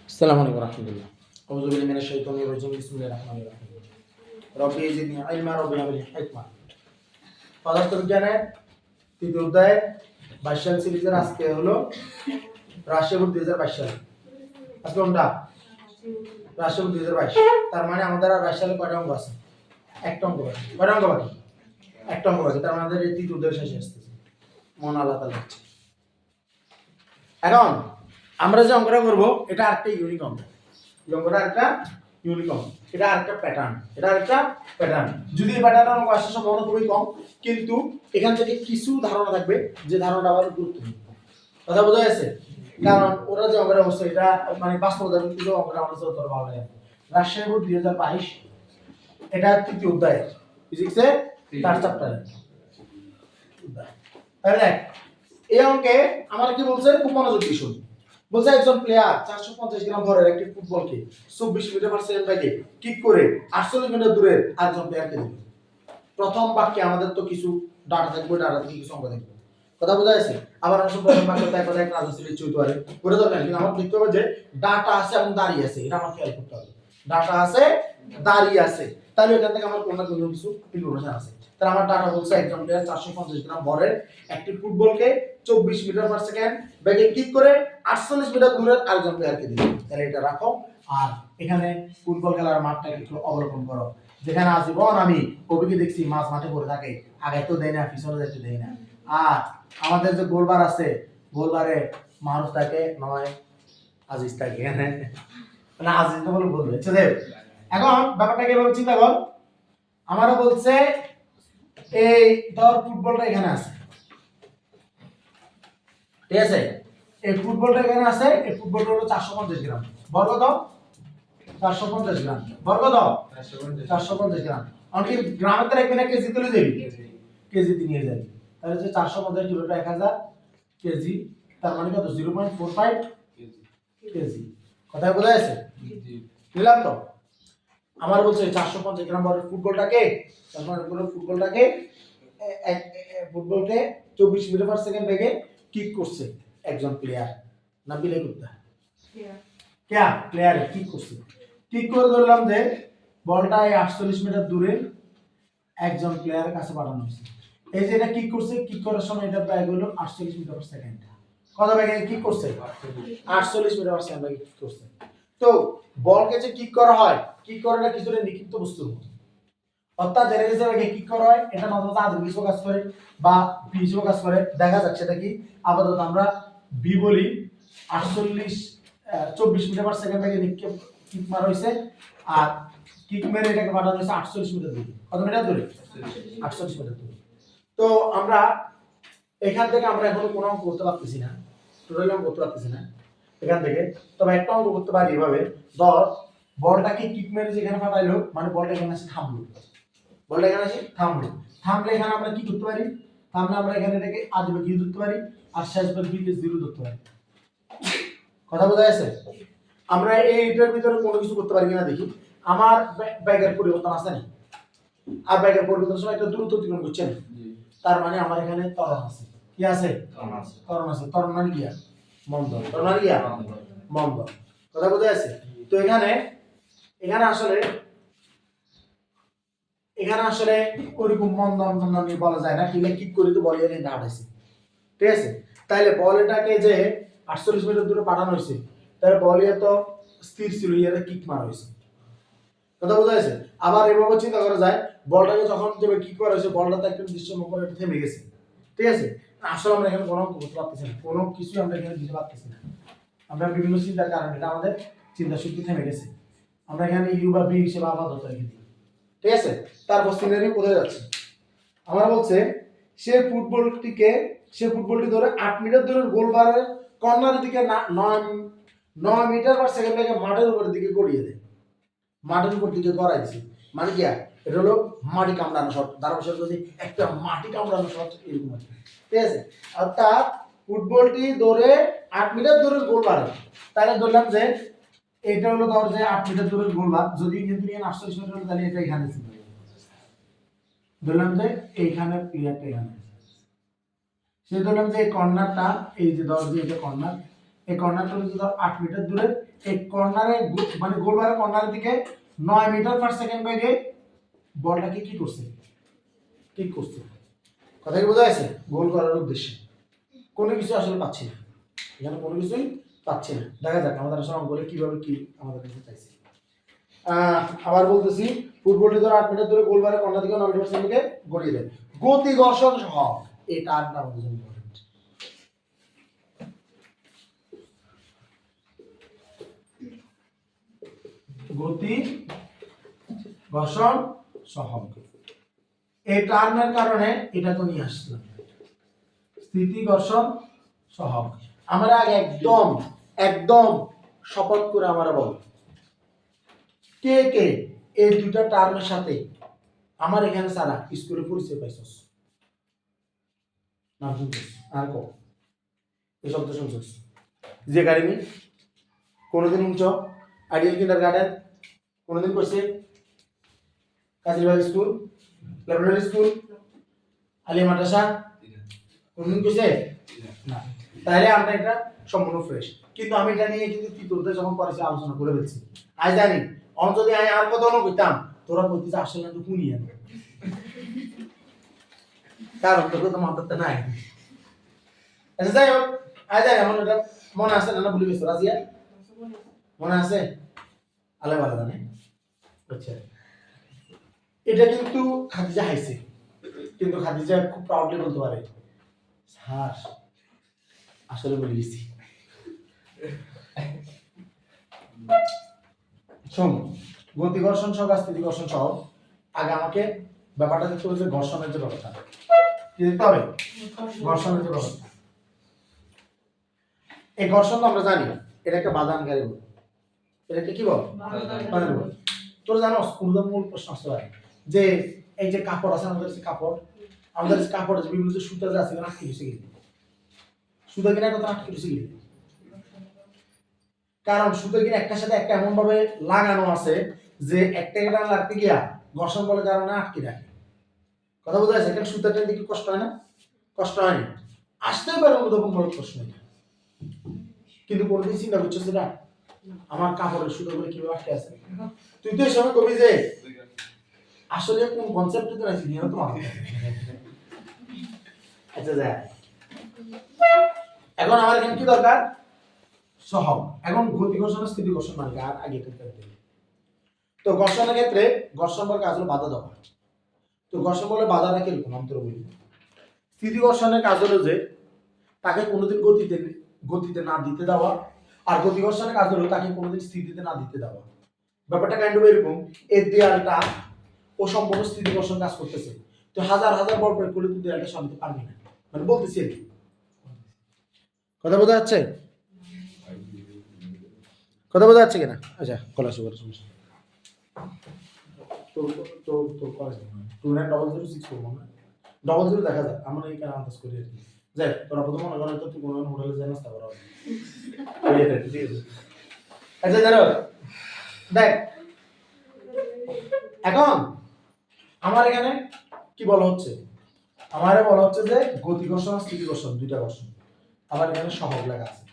আসসালামু আলাইকুম রাহমাতুল্লাহ। আউযু বিল্লাহি মিনাশ শাইতানির রাজিম। বিসমিল্লাহির রাহমানির রাহিম। রব্বি জিদনি ইলমা রব্বি হাবলি হিকমা। পদার্থবিজ্ঞানের তৃতীয় অধ্যায় 22 সাল সিরিজের আজকে হলো রাশিয়া বোর্ড 2022 সাল। আজকে কোনটা? Russia board 2022। তার মানে আমাদের আর 22 সালে কয়টা অঙ্ক আছে? একটা অঙ্ক বাকি। কয়টা অঙ্ক বাকি? একটা অঙ্ক বাকি। তার মানে আমাদের এই তৃতীয় অধ্যায় শেষ আসতেছে। মন আল্লাহ তাআলা হচ্ছে। এখন আমরা যে অঙ্কটা করব এটা আরেকটা ইউনিক অঙ্ক। এই অঙ্কটা একটা ইউনিক অঙ্ক। এটা আরেকটা প্যাটার্ন। এটা আরেকটা প্যাটার্ন। যদি এই প্যাটার্নের অঙ্ক আসার সম্ভাবনা খুবই কম, কিন্তু এখান থেকে কিছু ধারণা থাকবে যে ধারণাটা আবার গুরুত্বপূর্ণ। কথা বোঝা যাচ্ছে? কারণ ওরা যে অঙ্কটা অবস্থা এটা মানে বাস্তবতা কিন্তু অঙ্কটা আমাদের যত ভালো লাগে। রাজশাহী বোর্ড 2022 এটা তৃতীয় অধ্যায় ফিজিক্সের 4 চ্যাপ্টার। তাহলে দেখ এই অঙ্কে আমার কি বলছে খুব মনোযোগ দিয়ে শুন। বলছে একজন প্লেয়ার 450 গ্রাম ভরের একটি ফুটবলকে 24 মিটার পার সেকেন্ড বেগে কিক করে 48 মিটার দূরে আরেকজন প্লেয়ারকে দিল। প্রথম বাক্যে আমাদের তো কিছু ডাটা থাকবে, ডাটা থেকে কিছু অঙ্ক থাকবে। কথা বোঝা যাচ্ছে? আবার আসলে প্রথম বাক্যে এক কথা এক রাজা ছিল চুইতে পারে ওটা দরকার, কিন্তু আমার দেখতে হবে যে ডাটা আছে এবং দাঁড়িয়ে আছে, এটা আমার খেয়াল করতে হবে। ডাটা আছে, দাঁড়িয়ে আছে, তাহলে এখান থেকে আমার কোনো না কোনো কিছু ইনফরমেশন আছে। তাহলে আমার ডাটা বলছে একজন প্লেয়ার 450 গ্রাম ভরের একটি ফুটবলকে 24 মিটার পার সেকেন্ড বেগে কিক করে 48 মিটার দূরে আরেকজন প্লেয়ারকে দিল। তাহলে এটা রাখো। আর এখানে ফুটবল খেলার মাঠটা একটু অবলোকন করো। যেখানে আজীবন আমি কবিকে দেখছি মাছ মাঠে পড়ে থাকে, আগে তো দেয় না, পিছনে যাইতে দেয় না। আর আমাদের যে গোলবার আছে, গোলবারে মারুফ থাকে নয় আজিজ থাকে, এখানে মানে আজিজ তো বলে বলবে। এখন ব্যাপারটা কিভাবে চিন্তা কর। আমারও বলছে এই ধর ফুটবলটা এখানে আছে, ঠিক আছে? এই ফুটবলটা এখানে আছে, এই ফুটবলটা হলো 450 গ্রাম। বর্গ দাও 450 গ্রাম। বর্গ দাও 450 গ্রাম। আমাকে গ্রামের তার একদিন কেজি তুলে যাবি, কেজিতে নিয়ে যাবি। তাহলে যে 450 কিলোটা 1000 কেজি, তার মানে কত? 0.45 কেজি। কথা বোঝা যাচ্ছে? বুঝলাম তো? আমার বলছে 450 গ্রাম ভরের ফুটবলটাকে, তারপরে ফুটবলটাকে ফুটবলকে 24 মিটার পার সেকেন্ড বেগে কিক করছে একজন প্লেয়ার, না বিলে করতে क्या প্লেয়ার কিক করছে। কিক করে ধরলাম যে বলটা 48 মিটার দূরে একজন প্লেয়ারের কাছে পাঠানো হয়েছে। এই যে এটা কিক করছে, কিক করার সময় এটা বেগ হলো 48 মিটার পার সেকেন্ড। কত বেগে কিক করছে? 48 মিটার পার সেকেন্ড বেগে কিক করছে। তো বলকে যে কিক করা হয়, কিক করাটা কিছুটা নিক্ষিপ্ত বস্তুর মতো, অর্থাৎ এর যে বেগে কিক করা হয় এটা মাত্র আধুনিক কিছু কাজ করে বা কিছু কাজ করে, দেখা যাচ্ছে এটা কি আপাতত আমরা বি বলি 24 মিটার পার সেকেন্ড বেগে নিক্ষেপ কিক মারা হয়েছে। আর কিক মেরে এটাকে পাঠানো হয়েছে 48 মিটার দূরে। কত মিটার দূরে? 48 মিটার দূরে। তো আমরা এখান থেকে আমরা এখন কোনো অঙ্ক করতে পারতেছি না, টোটালি অঙ্ক করতে পারতেছি না এখান থেকে। তবে একটা অঙ্ক করতে পারি এভাবে। ধর বলটাকে কিক মেরে যেখানে পাঠাইলো, মানে বলটা এখানে এসে থামলো, বলটা এখানে এসে থামলো। থামলে এখানে আমরা কি করতে পারি? থামলে আমরা এখানে এটাকে আদিবে কি ধরতে পারি, আর শেষ বেগ বি কে 0 ধরতে পারি। কথা বোঝা যাচ্ছে? আমরা এইটার ভিতরে কোনো কিছু করতে পারি কিনা দেখি। আমার ব্যাগের পরিবর্তন আছে না, আর ব্যাগের পরিবর্তনের সময় একটা দ্রুত অতিক্রম করছে না, তার মানে আমার এখানে ত্বরণ আছে। কি আছে? ত্বরণ আছে। ত্বরণ মানে কি? মন্দন। ত্বরণ মানে কি? মন্দন। কথা বোঝা যাচ্ছে? তো এখানে আসলে ওরকম মন্দন নিয়ে বলা যায় না, কিলে কিক করে তো বলে এটা হাঁটাইছে, ঠিক আছে? তাইলে বল এটাকে যে 48 মিটার দূরে পাঠানো হয়েছে, তাহলে বল তো স্থির ছিল, এটা কিক মারা হয়েছে। কথা বোঝা যাচ্ছে? আবার এভাবে চিন্তা করা যায়, বলটাকে যখন যে কিক করা হয়েছে বলটা তো একটা নির্দিষ্ট উপরে থেমে গেছে, ঠিক আছে? আসলে আমরা এখানে কোনো করতে পারতেছি না, কোনো কিছু আমরা এখানে দিতে পারতেছি না। আমরা বিভিন্ন চিন্তার কারণে এটা আমাদের চিন্তা শক্তি থেমে গেছে। আমরা এখানে ইউ বা বি হিসেবে আপাতত রেখে দিই, ঠিক আছে? তারপর সিনারি কোথায় যাচ্ছে? আমরা বলছে সে ফুটবলটি ধরে 8 মিটার দূরের গোলবারের কর্নারের দিকে 9 মিটার পার সেকেন্ড বেগে মাঠের উপরের দিকে গড়িয়ে দেয়। মাটির উপর দিকে গড়াই দিছে, মানে কি? এটা হলো মাটি কামড়ানো শট। ধারাবর্ষণ যদি একটা মাটি কামড়ানো শট এরকম আছে, ঠিক আছে? অর্থাৎ ফুটবলটি ধরে 8 মিটার দূরের গোলবার, তাহলে ধরলাম যে এটা হলো ধর যে 8 মিটার দূরের গোলবার, যদি কিন্তু 48 মিটার হলো তাহলে এটা এখানে ছিল। ধরলাম যে এইখানে প্লেয়ারটা এখানে, সে ধরলাম যে এই কর্নারটা, এই যে ধর যে এটা কর্নার, এই কর্নারটা হচ্ছে ধর 8 মিটার দূরে, এই কর্নারে মানে গোলবারের কর্নারের দিকে 9 মিটার পার সেকেন্ড বেগে বলটাকে কি করছে, কিক করছে। কথা কি বোঝা যাচ্ছে? গোল করার উদ্দেশ্যে কোনো কিছু আসলে পাচ্ছি না, এখানে কোনো কিছুই পাচ্ছি না। দেখা যাক আমাদের আসলে অঙ্কলে কিভাবে কি আমাদের কাছে চাইছে। আবার বলতেছি, ফুটবলটি ধর 8 মিটার দূরে গোলবারের কর্নার দিকে 9 মিটার পার সেকেন্ড বেগে গড়িয়ে দেয়। গতি ঘর্ষণ সহগ, এটা আর না আমাদের জন্য ইম্পর্টেন্ট। গতি ঘর্ষণ সহগ, এই টার্মের কারণে এটা তো নিয়ে আসলাম স্থিতি ঘর্ষণ সহগ। আমরা আগে একদম একদম শপথ করে আমরা বল কে কে এই দুইটা টার্মের সাথে আমার এখানে সারা স্কুলে পরিচয় পাইছস, নাম শুনছিস আর কো এই শব্দ শুনছিস? জি একাডেমি কোনোদিন শুনছ? আইডিয়াল কিন্ডারগার্টেন কোনোদিন করছে? Kazirbagh school, laboratory school, Alia Madrasa কোনোদিন করছে না? তাহলে আমরা এটা সম্পূর্ণ ফ্রেশ। কিন্তু আমি এটা নিয়ে কিন্তু তৃতীয়তে যখন পড়েছি আলোচনা করে ফেলছি। আজ জানি অন যদি আমি আর কথা কইতাম তোরা কইতে আসলে তো শুনিয়ে কারণ তোকে তো মাথাতে নাই। আচ্ছা যাই হোক, আজ জানি এমন এটা মনে আছে না ভুলে গেছো? রাজিয়া মনে আছে? আলে ভালো জানে। আচ্ছা এটা কিন্তু খাদিজা হাইছে, কিন্তু খাদিজা খুব প্রাউডলি বলতে পারে স্যার আসলে বলে গেছি। শোন, গতি ঘর্ষণ সহ স্থিতি ঘর্ষণ সহ আগে আমাকে ব্যাপারটা দেখতে হবে যে ঘর্ষণের যে ব্যাপারটা কি দেখতে হবে, ঘর্ষণের যে ব্যাপারটা। এই ঘর্ষণ তো আমরা জানি এটা একটা বাধানকারী বল, এটাকে কি বল? বাধান বল। তোরা জানো মূল প্রশ্ন আসতে পারে যে এই যে কাপড় আছে আমাদের যে কাপড়, আমাদের যে কাপড় আছে বিভিন্ন যে সুতা যে আছে কেন আটকে গেছে গেলে সুতা কিনা কত আটকে গেছে গেলে, কারণ সুতা কিনা একটার সাথে একটা এমন ভাবে লাগানো আছে যে একটা এটা লাগতে গিয়া ঘর্ষণ বলের কারণে আটকে রাখে। কথা বোঝা যাচ্ছে? এখানে সুতাটা দিকে কষ্ট হয় না? কষ্ট হয়নি, আসতেই পারে উদ্ভাবন বড় প্রশ্ন এটা, কিন্তু কোনদিন চিন্তা করছো সেটা আমার কাপড়ের সুতাগুলো কিভাবে আটকে আছে? তুই তো এই সময় কবি যে আসলে কোন কনসেপ্টে তো আছে নিয়ে তো মাথা। আচ্ছা যা, এখন আমার এখানে কি দরকার? সহগ। এখন গতি ঘর্ষণ স্থিতি ঘর্ষণ মানে আর আগে করতে হবে। তো ঘর্ষণের ক্ষেত্রে ঘর্ষণ বল কাজ হলো বাধা দেওয়া। তো ঘর্ষণ বলে বাধাটা কিরকম আমি তোর বলি। স্থিতি ঘর্ষণের কাজ হলো যে তাকে কোনোদিন গতিতে না দিতে দেওয়া, আর গতি ঘর্ষণের কাজ হলো তাকে কোনোদিন স্থিতিতে না দিতে দেওয়া। ব্যাপারটা কাইন্ড অফ এরকম, এই দেয়ালটা ও সম্পূর্ণ স্থিতি ঘর্ষণ কাজ করতেছে, তো হাজার হাজার বল প্রয়োগ করলে তুই দেয়ালটা সামনে পারবি না, মানে বলতেছি আর কি। কথা বোঝা যাচ্ছে? কথা বোঝা যাচ্ছে কিনা? আচ্ছা কলা সুগার সমস্যা তো তো তো কলেজ 2906 করবো না, 00 দেখা যাক আমরা এই কারণে আন্দাজ করি আর কি। যাই তোরা প্রথম মনে করেন তো তুই কোনো হোটেলে যাই নাস্তা করা হবে। আচ্ছা ধরো দেখ, এখন আমার এখানে কি বলা হচ্ছে, আমারে বলা হচ্ছে যে গতি ঘর্ষণ আর স্থিতি ঘর্ষণ দুইটা ঘর্ষণ, আমার এখানে সহগ লেখা আছে,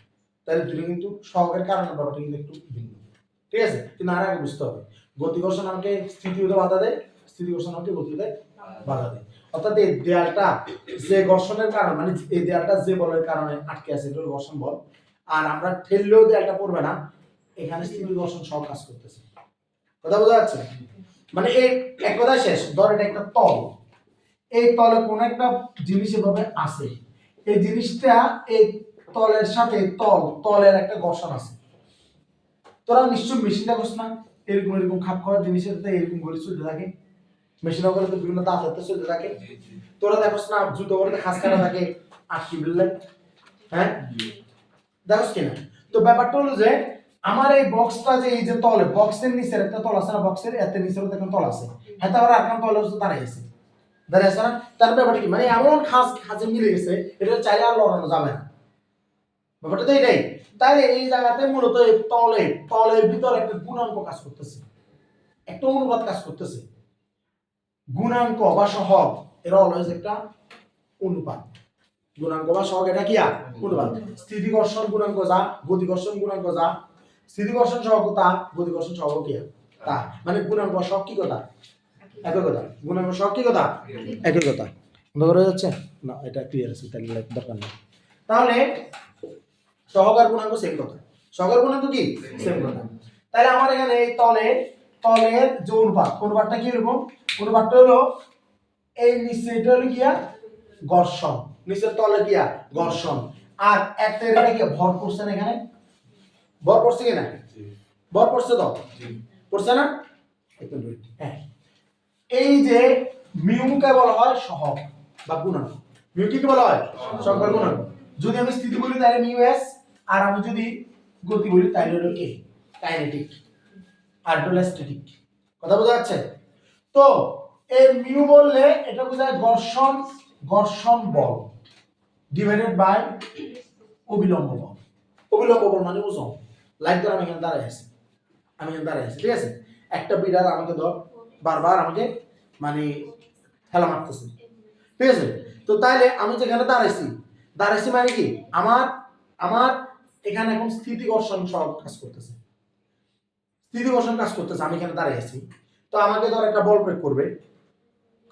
তাহলে দুটো কিন্তু সহগের কারণে ব্যাপারটা কিন্তু একটু ভিন্ন, ঠিক আছে? কিন্তু আর আগে বুঝতে হবে গতি ঘর্ষণ আমাকে স্থিতি হতে বাধা দেয়, স্থিতি ঘর্ষণ আমাকে গতিতে বাধা দেয়। অর্থাৎ এই দেয়ালটা যে ঘর্ষণের কারণে মানে এই দেয়ালটা যে বলের কারণে আটকে আছে এটা হলো ঘর্ষণ বল, আর আমরা ঠেললেও দেয়ালটা পড়বে না, এখানে স্থিতি ঘর্ষণ সব কাজ করতেছে। কথা বোঝা যাচ্ছে? মানে এই এক কথা শেষ। ধর এটা একটা তল, এই তলে কোন একটা জিনিস এভাবে আছে, এই জিনিসটা এই তলের সাথে তলের একটা ঘর্ষণ আছে। তোরা নিশ্চয় মেশিনটা করছ না, এরকম এরকম খাপ খাওয়ার জিনিসের সাথে এরকম করে চলতে থাকে, মেশিনের উপরে তো বিভিন্ন দাঁত হাতে চলতে থাকে। তোরা দেখোস না জুতো করে খাস কাটা থাকে আটকি বিললে, হ্যাঁ দেখোস কিনা? তো ব্যাপারটা হলো যে আমার এই বক্সটা যে এই যে তলে বক্সের নিচের একটা তল আছে না, বক্সের এত নিচের একটা তল আছে, হ্যাঁ তারপরে আরেকটা তল আছে দাঁড়াই আছে, দাঁড়াই আছে না, তার ব্যাপারটা কি মানে এমন খাঁজে মিলে গেছে এটা চাইলে আর লড়ানো যাবে না, ব্যাপারটা তো এটাই। তাহলে এই জায়গাতে মূলত এই তলের ভিতর একটা গুণাঙ্ক কাজ করতেছে, একটা অনুপাত কাজ করতেছে, গুণাঙ্ক বা সহগ এরা অলওয়েজ একটা অনুপাত, গুণাঙ্ক বা সহগ এটা কি অনুপাত। স্থিতি ঘর্ষণ গুণাঙ্ক যা, গতি ঘর্ষণ গুণাঙ্ক যা, স্থিতি ঘর্ষণ সহগ তা, গতি ঘর্ষণ সহগ কি তা, মানে গুণাঙ্ক সহগ কি কথা একই কথা, গুণাঙ্ক সহগ কি কথা একই কথা। বুঝা যাচ্ছে না? এটা ক্লিয়ার আছে, তাহলে দরকার নেই। তাহলে সহগ আর গুণাঙ্ক সেম কথা, সহগ আর গুণাঙ্ক কি সেম কথা। তাহলে আমার এখানে এই তলের যে অনুপাতটা কি এরকম, অনুপাতটা হলো এই নিচে, এটা হলো কি ঘর্ষণ, নিচের তলে কি ঘর্ষণ, আর একটা এটা কি ভর পড়ছে না, এখানে ভর পড়ছে কিনা, ভর পড়ছে তো, পড়ছে না? হ্যাঁ, এই যে মিউকে বলা হয় সহগ বা গুণাঙ্ক, মিউ কি বলা হয় সহগ বা গুণাঙ্ক। যদি আমি স্থিতি বলি তাহলে মিউ এস, আর আমি যদি গতি বলি তাহলে হলো কি কাইনেটিক আর হলো স্ট্যাটিক। কথা বোঝা যাচ্ছে? তো এই মিউ বললে এটা বোঝায় ঘর্ষণ বল ডিভাইডেড বাই অবিলম্ব বল। অবিলম্ব বল মানে ওজন, লাইক ধর আমি এখানে দাঁড়ায় আছি, ঠিক আছে, একটা বিড়াল আমাকে ধর বারবার আমাকে মানে হেলা মারতেছে, ঠিক আছে। তো তাইলে আমি যেখানে দাঁড়াইছি মানে কি আমার এখানে এখন স্থিতি ঘর্ষণ সব কাজ করতেছে, আমি এখানে দাঁড়াই আছি। তো আমাকে ধর একটা বল প্রয়োগ করবে,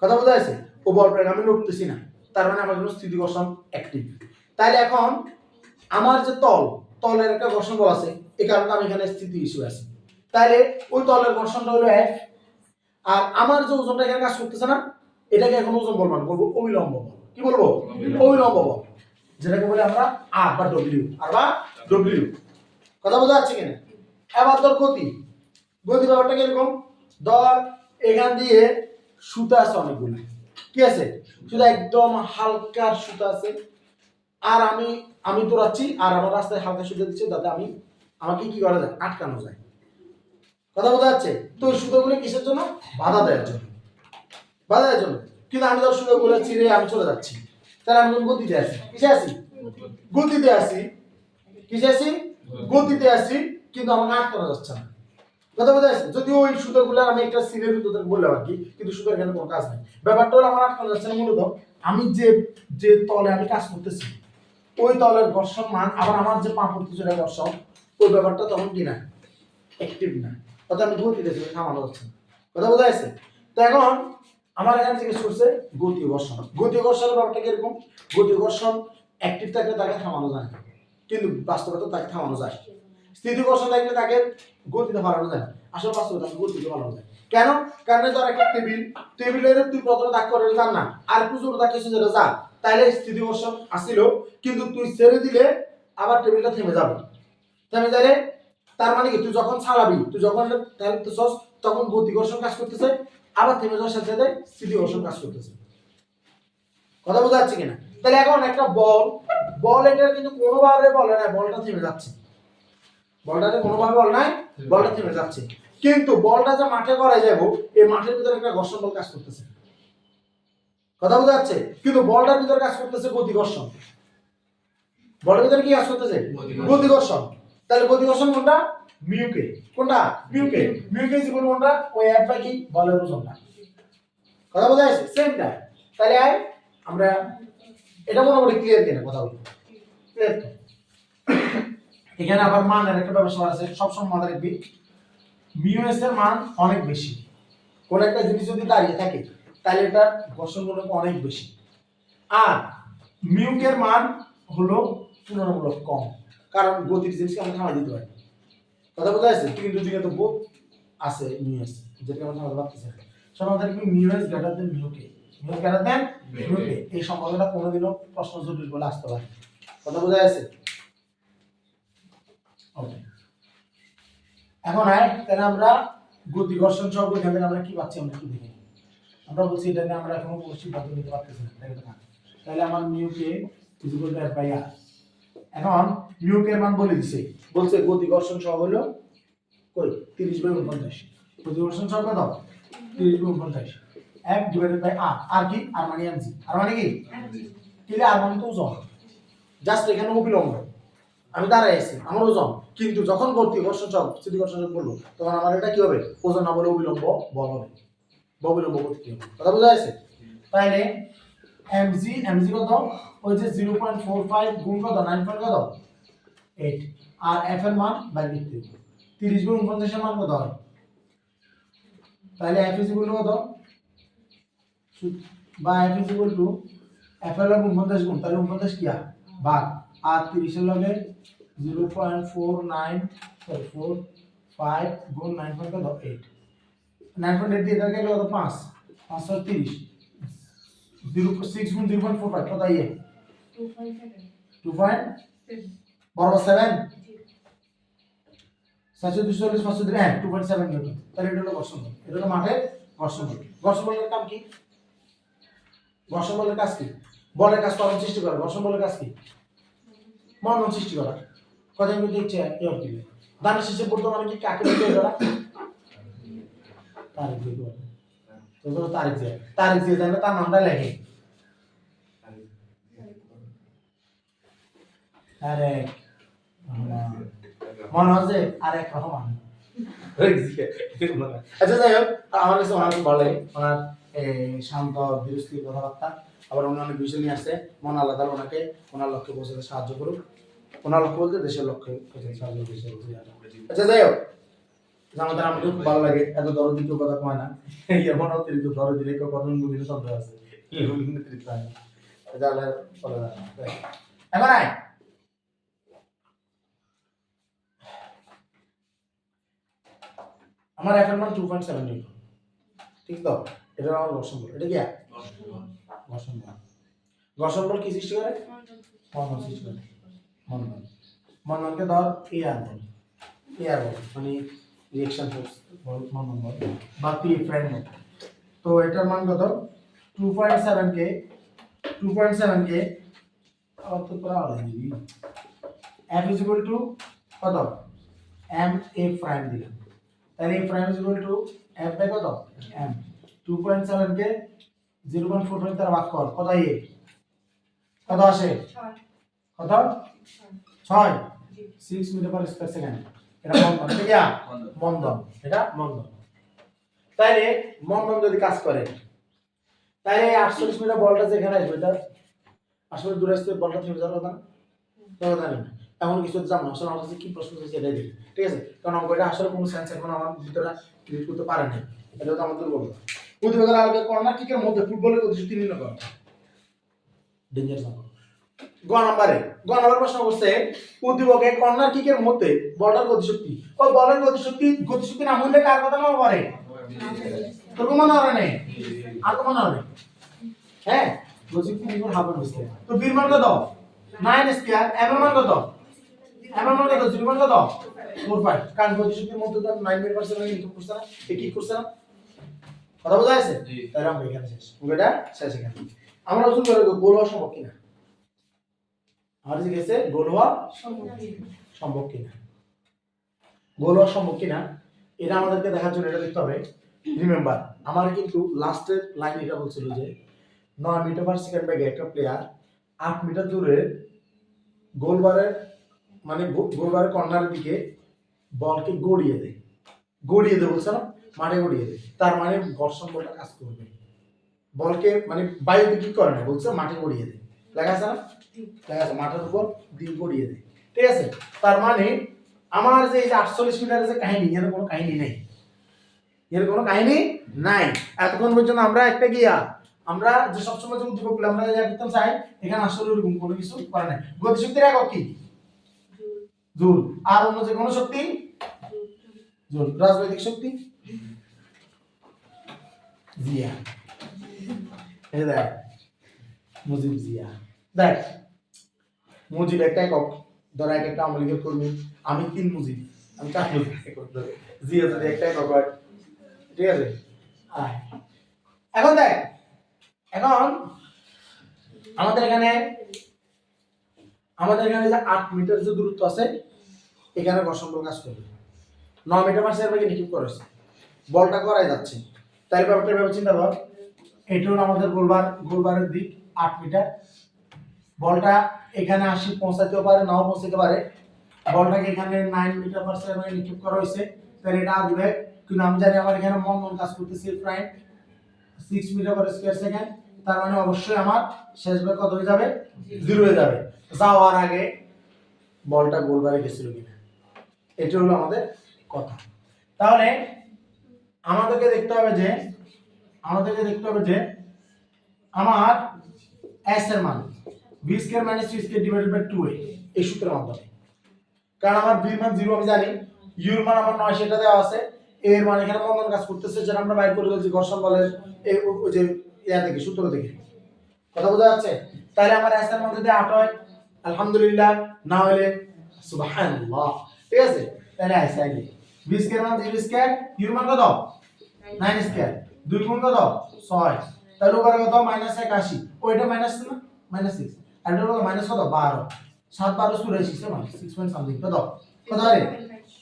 কথা বোঝা যাচ্ছে? ও বল প্রয়োগ আমি নড়তেছি না, তার মানে আমার জন্য স্থিতি ঘর্ষণ অ্যাক্টিভ। তাইলে এখন আমার যে তলের একটা ঘর্ষণ বল আছে, এই কারণে আমি এখানে স্থিতি ইস্যু আছে। তাইলে ওই তলের ঘর্ষণটা হলো F, আর আমার যে ওজনটা এখানে কাজ করতেছে না, এটাকে এখন ওজন বল মানে বলবো অবিলম্ব বল। কি বলবো? অবিলম্ব বল, যেটাকে বলে আমরা আর বা ডব্লিউ। কথা বোঝা যাচ্ছে কিনা? এবার ধর গতি ব্যাপারটা কিরকম, ধর এখান দিয়ে সুতা আছে অনেকগুলো, কি আছে সুতা, একদম হালকা সুতা আছে, আর আমি দৌড়াচ্ছি আর আমার রাস্তায় হালকা সুতা দিচ্ছে যাতে আমাকে কি করা যায়, আটকানো যায়। কথা বোঝা যাচ্ছে? তো ওই সুতোগুলো কিসের জন্য? বাধা দেওয়ার জন্য। কিন্তু আমি ধর সুতোগুলো ছিঁড়ে আমি চলে যাচ্ছি, তাহলে আমি গতিতে আছি, কিসে আছি? গতিতে আছি, কিন্তু আমাকে আটকানো যাচ্ছে না। কথা বোঝা যাচ্ছে? যদি ওই সুতোগুলো আমি একটা সিনের ভিতরে বললাম আর কি, কিন্তু সুতোর এখানে কোনো কাজ নাই। ব্যাপারটা হলো আমার আটকানো যাচ্ছে না, মূলত আমি যে তলে আমি কাজ করতেছি ওই তলের ঘর্ষণ মান, আবার আমার যে পা পড়তেছে ঘর্ষণ, ওই ব্যাপারটা তখন কি না অ্যাক্টিভ না, অর্থাৎ আমি গতিতে থামানো যাচ্ছে না। কথা বোঝা যাচ্ছে? তো এখন আমার এখানে জিজ্ঞেস করছে গতি ঘর্ষণের ব্যাপারটা কিরকম, গতি ঘর্ষণ অ্যাক্টিভ থাকলে তাকে থামানো যায় না, কিন্তু বাস্তবতা তাকে থামানো যায়। স্থিতি ঘর্ষণ থাকলে তাকে গতিতে ফালানো যায় না, আসলে বাস্তবতা গতিতে ফালানো যায়। কেন? কারণ ধর একটা টেবিলের তুই প্রথমে দাগ করে যান না, আর একটু জোরে দাগ কিছু যেটা যা, তাইলে স্থিতি ঘর্ষণ আসছিল, কিন্তু তুই ছেড়ে দিলে আবার টেবিলটা থেমে যাবে, তার মানে কি তুই যখন ছাড়াবি, তুই যখন তখন গতি ঘর্ষণ কাজ করতেছে, আবার থেমে যাওয়ার সাথে সাথে স্থিতি ঘর্ষণ কাজ করতেছে। কথা বোঝা যাচ্ছে কিনা? তাহলে এখন একটা বল এটা কিন্তু কোনোভাবে বলে না বলটা থেমে যাচ্ছে, বলটা থেমে যাচ্ছে, কিন্তু বলটা যে মাঠে করে যাবো, এই মাঠের ভিতরে একটা ঘর্ষণ বল কাজ করতেছে। কথা বোঝা যাচ্ছে? কিন্তু বলটার ভিতরে কাজ করতেছে গতি ঘর্ষণ, বলের ভিতরে কি কাজ করতেছে? গতি ঘর্ষণ। তাহলে গতি ঘর্ষণ কোনটা? মিউকে। কোনটা? মিউকে ইকুয়াল কোনটা? ওই এক বাই কি বলের ওজনটা। কথা বোঝা যাচ্ছে? সেমটা। তাহলে আমরা এটা মোটামুটি ক্লিয়ার কিনা কথা বলি? ক্লিয়ার তো? এখানে আবার মানের একটা ব্যবস্থা আছে, সবসময় মনে রাখবি মিউ এস এর মান অনেক বেশি। কোন একটা জিনিস যদি দাঁড়িয়ে থাকে তাহলে এটা ঘর্ষণ গুণক অনেক বেশি, আর মিউকের মান হলো তুলনামূলক কম, কারণ গতির জিনিসকে আমরা থামাই দিতে পারি। কথা বোঝা যাচ্ছে? কিন্তু দুদিকে তো বোধ আছে মিউ এস, যেটা আমরা থামাতে পারতেছি না। সমাধান কি মিউ এস গ্রেটার দেন মিউকে, এই সম্পর্কটা কোনোদিনও প্রশ্ন জটিল বলে আসতে পারে। কথা বোঝা যাচ্ছে? ওকে, এখন তাহলে আমরা গতি ঘর্ষণ সহগ এখান থেকে আমরা কি পাচ্ছি, আমরা কি দেখি, আমরা বলছি এটা নিয়ে আমরা এখনো কোনো সিদ্ধান্ত নিতে পারতেছি না, তাই না? তাহলে আমার মিউকে equal to f by r। এখন মিউকে এর মান বলছে গতি ঘর্ষণ সহগ হলো কই 30 বাই 49, গতি ঘর্ষণ সহগ কত? 30 by 49, f divided by r। আর কি? আর মানে mg, আর মানে কি কিলে, আর মানে তো ওজন, জাস্ট এখানে অবিলম্ব, আমি দাঁড়াই আছি, আমার ওজন, কিন্তু যখন গতি ঘর্ষণ সহগ স্থিতি ঘর্ষণ সহগ বলবো, তখন আমার এটা কি হবে? ওজন না বলে অবিলম্ব বল হবে, অবিলম্ব গতি কি হবে। কথা বোঝা যাচ্ছে? তাইলে mg কত ওই যে 0.45 গুণ কত 9 কত 8 আর f এর মান বাইর করতে হবে 30 গুণ 49 এর মান কত হয় তাহলে f কত বা f f এর লগে 49 গুণ তাহলে 49 কি আর ভাগ আর 30 এর লগে 0.49 সরি 45 গুণ 9 কত 8 9.8 দিয়ে থাকে কত 5 530 0.6 গুণ 0.45 কত ইয়ে 2.7 বরাবর 7 740 500 হ্যাঁ 2.7 নিউটন তাহলে এটা হলো ঘর্ষণ বল এটা হলো মাঠের ঘর্ষণ বল ঘর্ষণ বলের কাম কি ঘর্ষণ বলের কাজ কি বলের কাজ ত্বরণ সৃষ্টি করা ঘর্ষণ বলের কাজ কি মন্দন সৃষ্টি করা কথা আমি দেখছি এই অর্থে দানের শেষে বর্তমানে কি কাকে তৈরি করা তারিখ দিয়ে বলে তো তারিখ দিয়ে জানলে তার নামটা লেখে আরে মনে হচ্ছে আরেক রহমান আচ্ছা যাই হোক আমার কাছে অনেক ভালো লাগে ওনার শান্ত বিরস্তির কথাবার্তা আবার অন্যান্য বিষয় নিয়ে আসছে মন আল্লাহ তাআলা ওনাকে ওনার লক্ষ্যে পৌঁছাতে সাহায্য করুক ওনার লক্ষ্য বলতে দেশের লক্ষ্যে পৌঁছাতে সাহায্য করুক আচ্ছা যাই হোক আমাদের আমাকে খুব ভালো লাগে এত দরদি কেউ কথা কয় না এমন অতিরিক্ত দরদি দিলে কেউ কখন বিভিন্ন শব্দ আছে এগুলো কিন্তু তৃপ্ত হয় না তাহলে বলা যায় না এবার আয় আমার f এর মান 2.7 নিউটন ঠিক তো এটা আমার ঘর্ষণ বল এটা কি ঘর্ষণ বল কি সৃষ্টি করে মন্দন সৃষ্টি করে মন্দনকে ধর এআর বল মানে রিঅ্যাকশন ফোর্স মন্দন বল বা পি ফ্রেন্ড বল তো এটার মান কত 2.7 কে আবার তো পুরো আলাদা দিবি f কত m a প্রাইম দিলাম তাহলে a প্রাইম f বাই কত m 2.7 কে 0.45 দ্বারা ভাগ কর কত ইয়ে কত আসে 6 কত 6 6 মিটার পার স্কয়ার সেকেন্ড এটা মন্দন ঠিক আছে মন্দন এটা মন্দন তাহলে মন্দন যদি কাজ করে তাহলে 48 মিটার বলটা যেখানে আসবে এটা আসলে দূরে আসতে বলটা থেমে যাবে না কথা নেই এমন কিছু জানো আসলে আমার কাছে কি প্রশ্ন হচ্ছে এটাই দেখি ঠিক আছে কারণ অঙ্কটা আসলে কোনো সেন্স এখন আমার ভিতরে ক্রিয়েট করতে পারে না এটা তো আমাদের বলবো উদ্বেগের আগে কর্নার কিকের মধ্যে ফুটবলের গতিশক্তি নির্ণয় করো ডেঞ্জার জানো গ নম্বরে প্রশ্ন করছে উদ্দীপকে কর্নার কিকের মধ্যে বলটার গতিশক্তি ওই বলের গতিশক্তি না হলে কার কথা মনে পড়ে তোর মনে হয় না আর তো মনে হয় হ্যাঁ গতিশক্তি নির্ভর হাফ হচ্ছে তো বীর মান কত 9 স্কয়ার m এর মান কত 0 কত 45 কারণ গতিশক্তির মধ্যে তো 9% ইনপুট করছ না এ কি করছ না কথা বোঝা যাচ্ছে তাহলে আমরা এখানে শেষ এটা শেষ এখানে আমরা ওজন করে গোল হওয়া সম্ভব কিনা আর যে গেছে গোল হওয়া সম্ভব কিনা এটা আমাদেরকে দেখার জন্য এটা দেখতে হবে রিমেম্বার আমার কিন্তু লাস্টের লাইন এটা বলছিল যে 9 মিটার পার সেকেন্ড বেগে একটা প্লেয়ার 8 মিটার দূরে গোলবারের মানে গোলবারের কর্নারের দিকে বলকে গড়িয়ে দেয় বলছে না মাঠে গড়িয়ে দেয় তার মানে ঘর্ষণ বলটা কাজ করবে বলকে মানে বায়ুতে কি করে না বলছে মাঠে গড়িয়ে দেয় লেখা আছে না লেখা আছে মাঠের উপর দিয়ে গড়িয়ে দেয় ঠিক আছে তার মানে আমার যে এই যে 48 মিটারের যে কাহিনী এর কোনো কাহিনী নাই এতক্ষণ পর্যন্ত আমরা একটা গিয়া আমরা যে সবসময় যে উদ্দীপকগুলো আমরা যা করতাম চাই এখানে আসলে ওরকম কোনো কিছু করে না গতিশক্তির একক কি জুল আর অন্য যে কোনো শক্তি জুল রাজনৈতিক শক্তি জিয়া এই দেখ মুজিব জিয়া দেখ মুজিব একটা একক ধর একটা আওয়ামী লীগের কর্মী আমি 3 মুজিব আমি 4 মুজিব জিয়া যদি একটা একক হয় ঠিক আছে এখন দেখ এখন আমাদের এখানে যে 8 মিটার যে দূরত্ব আছে এখানে ঘর্ষণ বল কাজ করবে 9 মিটার পার সেকেন্ড বেগে নিক্ষেপ করা হয়েছে বলটা করাই যাচ্ছে তাই ব্যাপারটা ভেবে চিন্তা কর এটা হলো আমাদের গোলবারের দিক 8 মিটার বলটা এখানে আসি পৌঁছাতেও পারে নাও পৌঁছাতে পারে বলটাকে এখানে 9 মিটার পার সেকেন্ড বেগে নিক্ষেপ করা হয়েছে তাহলে এটা দিবে কিন্তু আমি জানি আমার এখানে মন্দন কাজ করতেছে প্রায় 6 মিটার পার স্কয়ার সেকেন্ড তার মানে অবশ্যই আমার শেষ বেগ কত হয়ে যাবে 0 হয়ে যাবে যাওয়ার আগে বলটা গোলবারে গেছিল কিনা এটা হলো আমাদের কথা তাহলে আমাদেরকে দেখতে হবে যে আমার s এর মান v square minus c square divided by 2a এই সূত্রের মাধ্যমে কারণ আমার v এর মান 0 আমি জানি u এর মান আমার 9 সেটা দেওয়া আছে a এর মান এখানে মন্দন কাজ করতেছে যেটা আমরা বাইর করে ফেলছি ঘর্ষণ বলের এই ওই যে ইয়া থেকে সূত্র থেকে কথা বোঝা যাচ্ছে তাহলে আমার s এর মান যদি 8 হয় আলহামদুলিল্লাহ না হলে সুবহানাল্লাহ ঠিক আছে তাহলে আইসা আগে v স্কয়ার মান 0 স্কয়ার u এর মান কত 9 স্কয়ার 2 গুণ কত 6 তাহলে উপরে কত -81 ওইটা মাইনাস না -6 আর এটা কত মাইনাস কত 12 7 12 84 সমান 6 পয়েন্ট সামথিং কত রে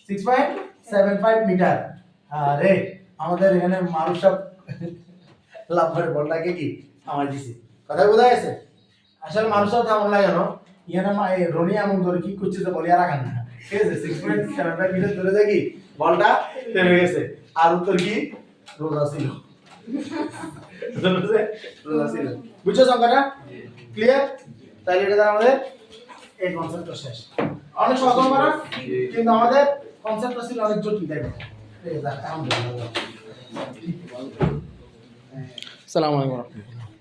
6.75 মিটার আরে আমাদের এখানে মানুষ সব লাফার বলটাকে কি আমার দিছে কথা বোঝা গেছে আসলে মানুষ সব তেমন লাগে না ইয়ানা রনি এমন করে কি করছে যে বলি আর রাখান না ঠিক আছে 6.75 মিটার ধরে দেখি বলটা থেমে গেছে আর উত্তর কি রোজা ছিল বুঝছো সংখ্যাটা ক্লিয়ার তাহলে এটা আমাদের এই কনসেপ্টটা শেষ অনেক সহজ না কিন্তু আমাদের কনসেপ্টটা ছিল অনেক জটিল তাই না আসসালামু আলাইকুম